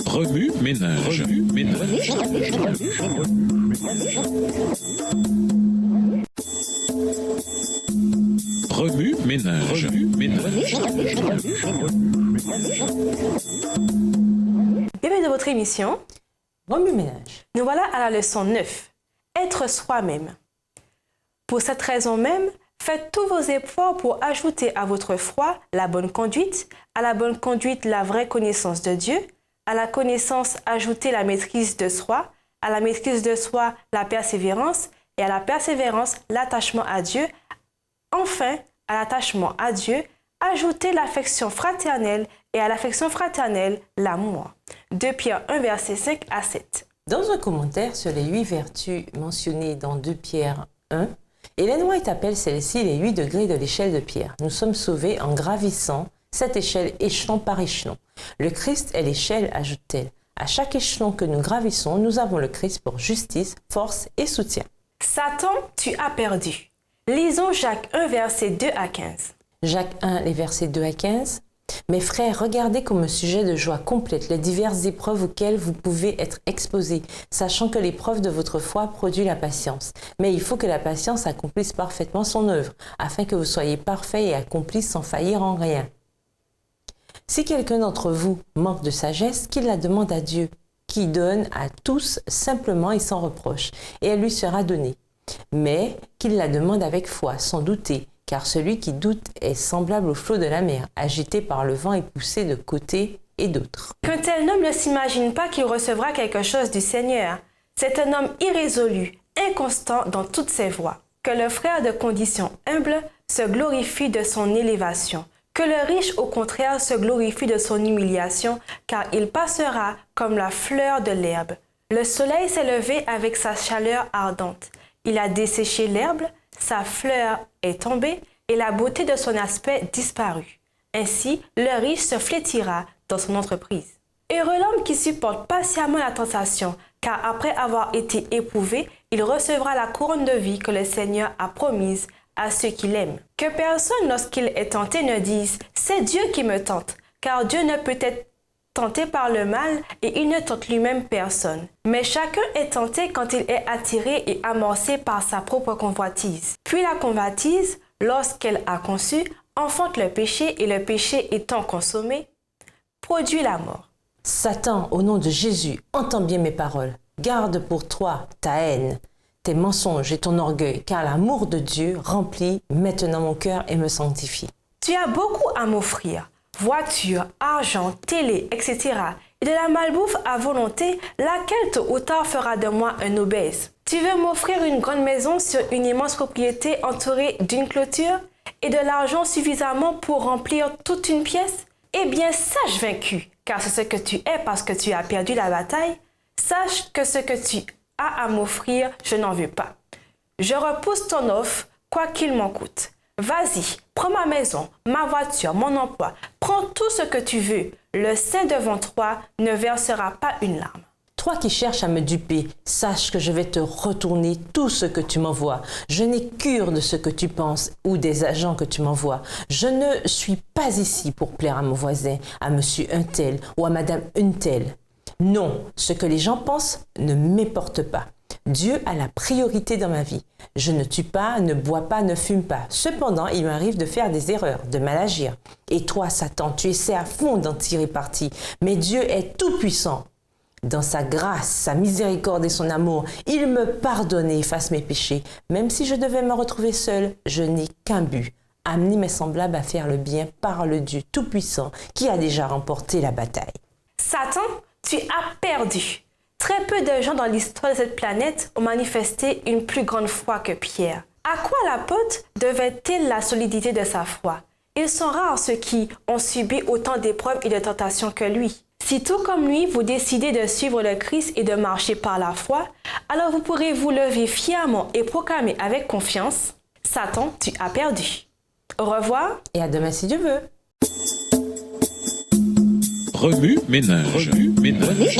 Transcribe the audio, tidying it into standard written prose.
Remue ménage. Remue ménage. Bienvenue dans votre émission Remue ménage. Nous voilà à la leçon 9. Être soi-même. Pour cette raison même, faites tous vos efforts pour ajouter à votre foi la bonne conduite, à la bonne conduite la vraie connaissance de Dieu, à la connaissance ajouter la maîtrise de soi, à la maîtrise de soi la persévérance et à la persévérance l'attachement à Dieu. Enfin, à l'attachement à Dieu, ajoutez l'affection fraternelle et à l'affection fraternelle l'amour. 2 Pierre 1, versets 5 à 7. Dans un commentaire sur les 8 vertus mentionnées dans 2 Pierre 1, Ellen White appelle celles-ci les 8 degrés de l'échelle de Pierre. Nous sommes sauvés en gravissant cette échelle échelon par échelon. Le Christ est l'échelle, ajoute-t-elle. À chaque échelon que nous gravissons, nous avons le Christ pour justice, force et soutien. Satan, tu as perdu. Lisons Jacques 1, versets 2 à 15. Jacques 1, les versets 2 à 15. Mes frères, regardez comme un sujet de joie complète les diverses épreuves auxquelles vous pouvez être exposés, sachant que l'épreuve de votre foi produit la patience. Mais il faut que la patience accomplisse parfaitement son œuvre, afin que vous soyez parfaits et accomplis sans faillir en rien. Si quelqu'un d'entre vous manque de sagesse, qu'il la demande à Dieu, qui donne à tous simplement et sans reproche, et elle lui sera donnée. Mais qu'il la demande avec foi, sans douter, car celui qui doute est semblable au flot de la mer, agité par le vent et poussé de côté et d'autre. Qu'un tel homme ne s'imagine pas qu'il recevra quelque chose du Seigneur. C'est un homme irrésolu, inconstant dans toutes ses voies. Que le frère de condition humble se glorifie de son élévation. Que le riche, au contraire, se glorifie de son humiliation, car il passera comme la fleur de l'herbe. Le soleil s'est levé avec sa chaleur ardente. Il a desséché l'herbe, sa fleur est tombée et la beauté de son aspect disparut. Ainsi, le riche se flétira dans son entreprise. Heureux l'homme qui supporte patiemment la tentation, car après avoir été éprouvé, il recevra la couronne de vie que le Seigneur a promise à ceux qui l'aiment. Que personne, lorsqu'il est tenté, ne dise « c'est Dieu qui me tente », car Dieu ne peut être tenté par le mal et il ne tente lui-même personne. Mais chacun est tenté quand il est attiré et amorcé par sa propre convoitise. Puis la convoitise, lorsqu'elle a conçu, enfante le péché et le péché étant consommé, produit la mort. Satan, au nom de Jésus, entends bien mes paroles. Garde pour toi ta haine, tes mensonges et ton orgueil, car l'amour de Dieu remplit maintenant mon cœur et me sanctifie. Tu as beaucoup à m'offrir. Voiture, argent, télé, etc. Et de la malbouffe à volonté, laquelle tôt ou tard fera de moi un obèse. Tu veux m'offrir une grande maison sur une immense propriété entourée d'une clôture et de l'argent suffisamment pour remplir toute une pièce? Eh bien, sache vaincu, car c'est ce que tu es parce que tu as perdu la bataille. Sache que ce que tu as à m'offrir, je n'en veux pas. Je repousse ton offre, quoi qu'il m'en coûte. Vas-y, prends ma maison, ma voiture, mon emploi, prends tout ce que tu veux. Le saint devant toi ne versera pas une larme. Toi qui cherches à me duper, sache que je vais te retourner tout ce que tu m'envoies. Je n'ai cure de ce que tu penses ou des agents que tu m'envoies. Je ne suis pas ici pour plaire à mon voisin, à monsieur un tel ou à madame une telle. Non, ce que les gens pensent ne m'importe pas. Dieu a la priorité dans ma vie. Je ne tue pas, ne bois pas, ne fume pas. Cependant, il m'arrive de faire des erreurs, de mal agir. Et toi, Satan, tu essaies à fond d'en tirer parti. Mais Dieu est tout-puissant. Dans sa grâce, sa miséricorde et son amour, il me pardonne et efface mes péchés. Même si je devais me retrouver seul, je n'ai qu'un but. Amener mes semblables à faire le bien par le Dieu tout-puissant qui a déjà remporté la bataille. Satan, tu as perdu. Très peu de gens dans l'histoire de cette planète ont manifesté une plus grande foi que Pierre. À quoi l'apôtre devait-il la solidité de sa foi? Ils sont rares ceux qui ont subi autant d'épreuves et de tentations que lui. Si tout comme lui, vous décidez de suivre le Christ et de marcher par la foi, alors vous pourrez vous lever fièrement et proclamer avec confiance « Satan, tu as perdu ». Au revoir. Et à demain si Dieu veut. Remue ménage. Remue ménage.